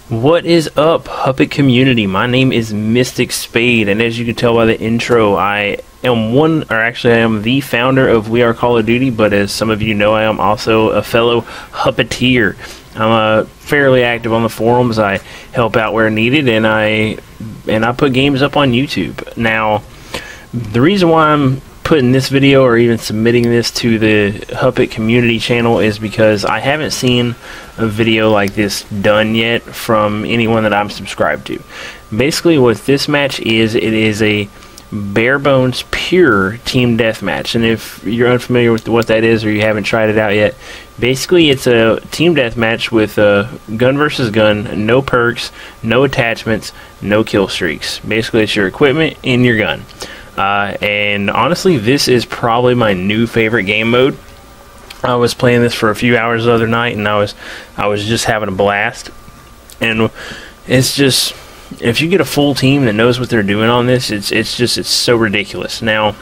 What is up, Hupit community? My name is Mystic Spade, and as you can tell by the intro, I am the founder of We Are Call of Duty, but as some of you know, I am also a fellow Hupiteer. I'm fairly active on the forums. I help out where needed, and I put games up on YouTube. Now, the reason why I'm putting this video or even submitting this to the Hupit community channel is because I haven't seen a video like this done yet from anyone that I'm subscribed to. Basically what this match is, it is a Barebones pure team deathmatch, and if you're unfamiliar with what that is or you haven't tried it out yet, basically it's a team deathmatch with gun versus gun, no perks, no attachments, no kill streaks. Basically it's your equipment and your gun. And honestly, this is probably my new favorite game mode. I was playing this for a few hours the other night, and I was just having a blast. And it's just, if you get a full team that knows what they're doing on this, it's so ridiculous. Now,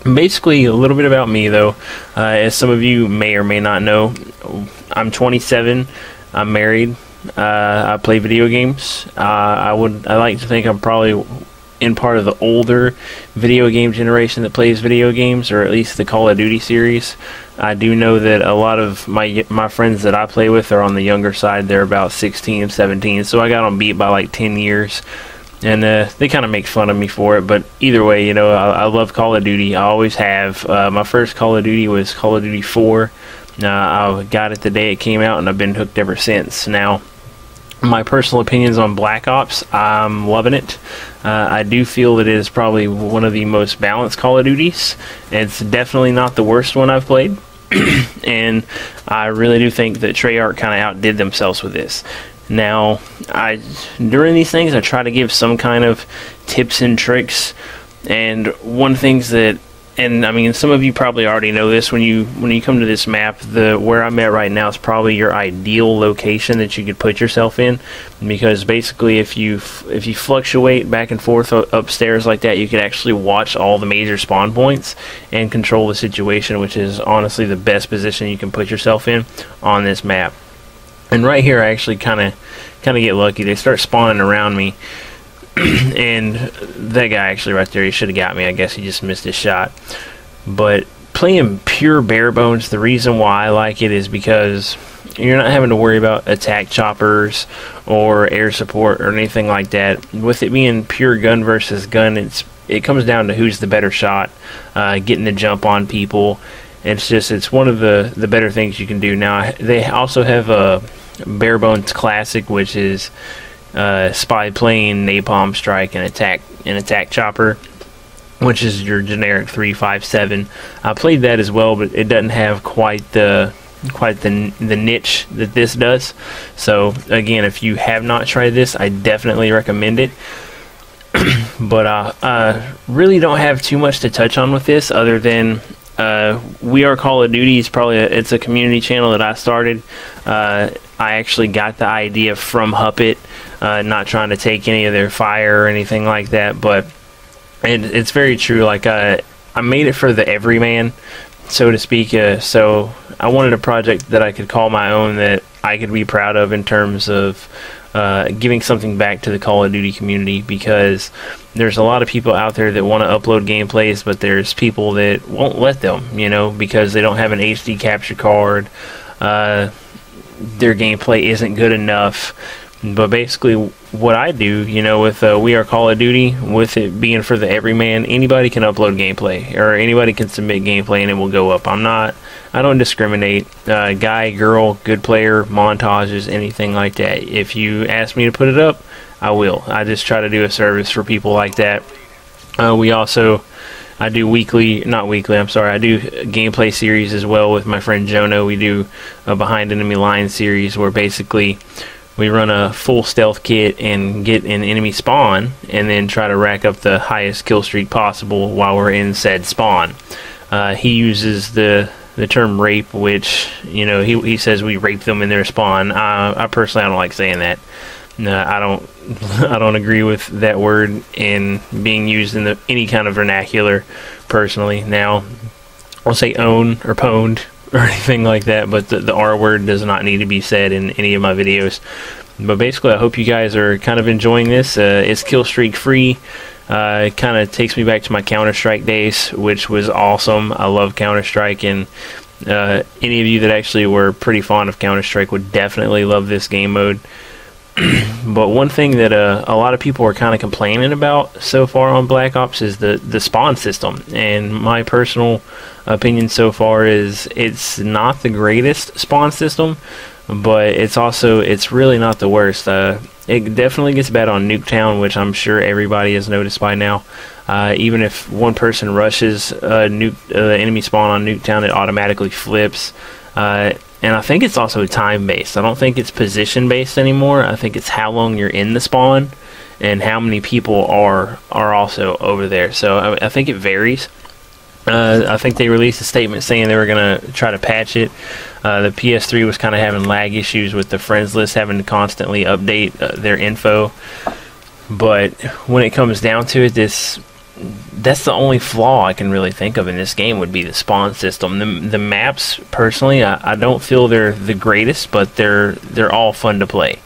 basically a little bit about me though, as some of you may or may not know, I'm 27. I'm married. I play video games. I like to think I'm probably in part of the older video game generation that plays video games, or at least the Call of Duty series. I do know that a lot of my friends that I play with are on the younger side. They're about 16, 17, so I got them beat by like 10 years, and they kind of make fun of me for it, but either way, you know, I love Call of Duty. I always have. My first Call of Duty was Call of Duty 4. I got it the day it came out, and I've been hooked ever since. Now, my personal opinions on Black Ops, I'm loving it. I do feel that it is probably one of the most balanced Call of Duties. It's definitely not the worst one I've played. And I really do think that Treyarch kind of outdid themselves with this. Now, during these things, I try to give some kind of tips and tricks. And one things that, and I mean, some of you probably already know this, when you come to this map, where I'm at right now is probably your ideal location that you could put yourself in, because basically if you fluctuate back and forth upstairs like that, you could actually watch all the major spawn points and control the situation, which is honestly the best position you can put yourself in on this map. And right here I actually kind of get lucky. They start spawning around me. And that guy actually right there, he should have got me. I guess he just missed his shot. But playing pure Barebones, the reason why I like it is because you're not having to worry about attack choppers or air support or anything like that. With it being pure gun versus gun, it comes down to who's the better shot, getting the jump on people. It's one of the better things you can do. Now, they also have a Barebones Classic, which is spy plane, napalm strike, and attack chopper, which is your generic 357. I played that as well, but it doesn't have quite the niche that this does. So again, if you have not tried this, I definitely recommend it. But I really don't have too much to touch on with this, other than We Are Call of Duty is probably it's a community channel that I started. I actually got the idea from Hupit, not trying to take any of their fire or anything like that, but it's very true. Like I made it for the everyman, so to speak. So I wanted a project that I could call my own, that I could be proud of in terms of giving something back to the Call of Duty community, because there's a lot of people out there that want to upload gameplays, but there's people that won't let them, you know, because they don't have an HD capture card. Their gameplay isn't good enough. But basically what I do, you know, with We Are Call of Duty, with it being for the everyman, anybody can upload gameplay, or anybody can submit gameplay and it will go up. I don't discriminate, guy, girl, good player, montages, anything like that. If you ask me to put it up, I will. I just try to do a service for people like that. I do I do gameplay series as well with my friend Jono. We do a Behind Enemy Lines series, where basically we run a full stealth kit and get an enemy spawn, and then try to rack up the highest kill streak possible while we're in said spawn. He uses the term rape, which, you know, he says we rape them in their spawn. I personally, I don't like saying that. I don't agree with that word in being used in any kind of vernacular, personally. Now, I'll say own or pwned or anything like that, but the R word does not need to be said in any of my videos. But basically, I hope you guys are kind of enjoying this. It's kill streak free. It kind of takes me back to my Counter-Strike days, which was awesome. I love Counter-Strike, and any of you that actually were pretty fond of Counter-Strike would definitely love this game mode. But one thing that a lot of people are kind of complaining about so far on Black Ops is the spawn system. And my personal opinion so far is it's not the greatest spawn system, but it's really not the worst. It definitely gets bad on Nuketown, which I'm sure everybody has noticed by now. Even if one person rushes enemy spawn on Nuketown, it automatically flips. And I think it's also time-based. I don't think it's position-based anymore. I think it's how long you're in the spawn and how many people are also over there. So I think it varies. I think they released a statement saying they were going to try to patch it. The PS3 was kind of having lag issues with the friends list having to constantly update their info. But when it comes down to it, that's the only flaw I can really think of in this game would be the spawn system. The maps, personally, I don't feel they're the greatest, but they're all fun to play.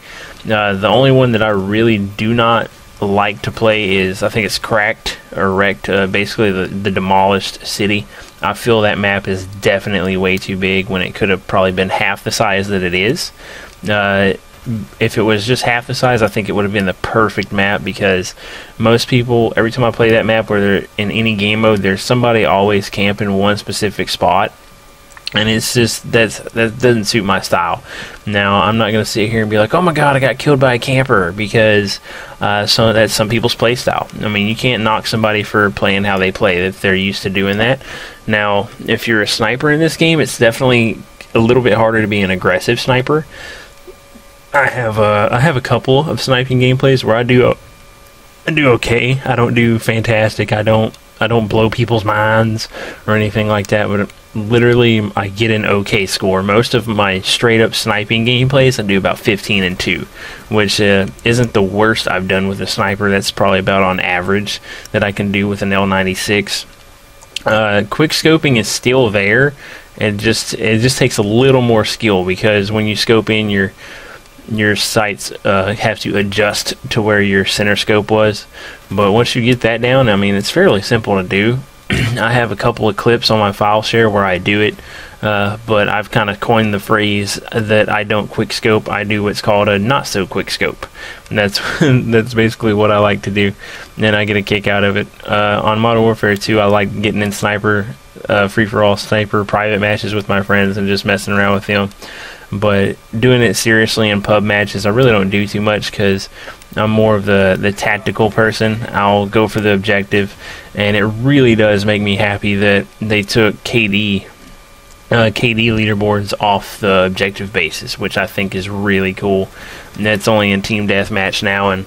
The only one that I really do not like to play is, I think it's Cracked or Wrecked, basically the demolished city. I feel that map is definitely way too big when it could have probably been half the size that it is. If it was just half the size, I think it would have been the perfect map, because most people, every time I play that map, where they're in any game mode, there's somebody always camping one specific spot, and it's just that doesn't suit my style. Now, I'm not going to sit here and be like, oh my god, I got killed by a camper, because that's some people's play style. I mean, you can't knock somebody for playing how they play, if they're used to doing that. Now, if you're a sniper in this game, it's definitely a little bit harder to be an aggressive sniper. I have a couple of sniping gameplays where I do okay. I don't do fantastic. I don't blow people's minds or anything like that. But literally, I get an okay score. Most of my straight up sniping gameplays, I do about 15-2, which isn't the worst I've done with a sniper. That's probably about on average that I can do with an L96. Quick scoping is still there. It just takes a little more skill, because when you scope in, your sights have to adjust to where your center scope was. But once you get that down, I mean, it's fairly simple to do. I have a couple of clips on my file share where I do it, but I've kind of coined the phrase that I don't quick scope. I do what's called a not so quick scope, and that's that's basically what I like to do, and I get a kick out of it. On Modern Warfare 2, I like getting in sniper free-for-all sniper private matches with my friends and just messing around with them. But doing it seriously in pub matches, I really don't do too much, because I'm more of the tactical person. I'll go for the objective, and it really does make me happy that they took KD leaderboards off the objective basis, which I think is really cool. And that's only in team deathmatch now, and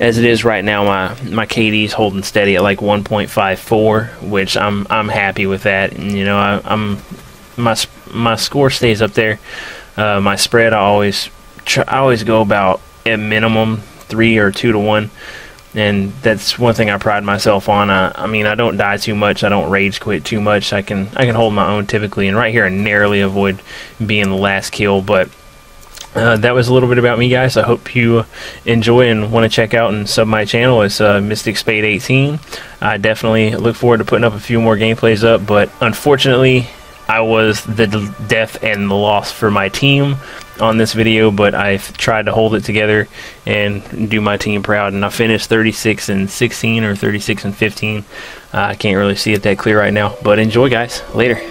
as it is right now, my KD is holding steady at like 1.54, which I'm happy with that. And you know, my score stays up there. My spread, I always go about at minimum 3 or 2 to 1, and that's one thing I pride myself on. I mean, I don't die too much. I don't rage quit too much. I can hold my own typically, and right here I narrowly avoid being the last kill. But that was a little bit about me, guys. I hope you enjoy and want to check out and sub my channel. It's Mystic Spade 18. I definitely look forward to putting up a few more gameplays up, but unfortunately, I was the death and the loss for my team on this video, but I've tried to hold it together and do my team proud, and I finished 36-16 or 36-15. I can't really see it that clear right now, but enjoy, guys. Later.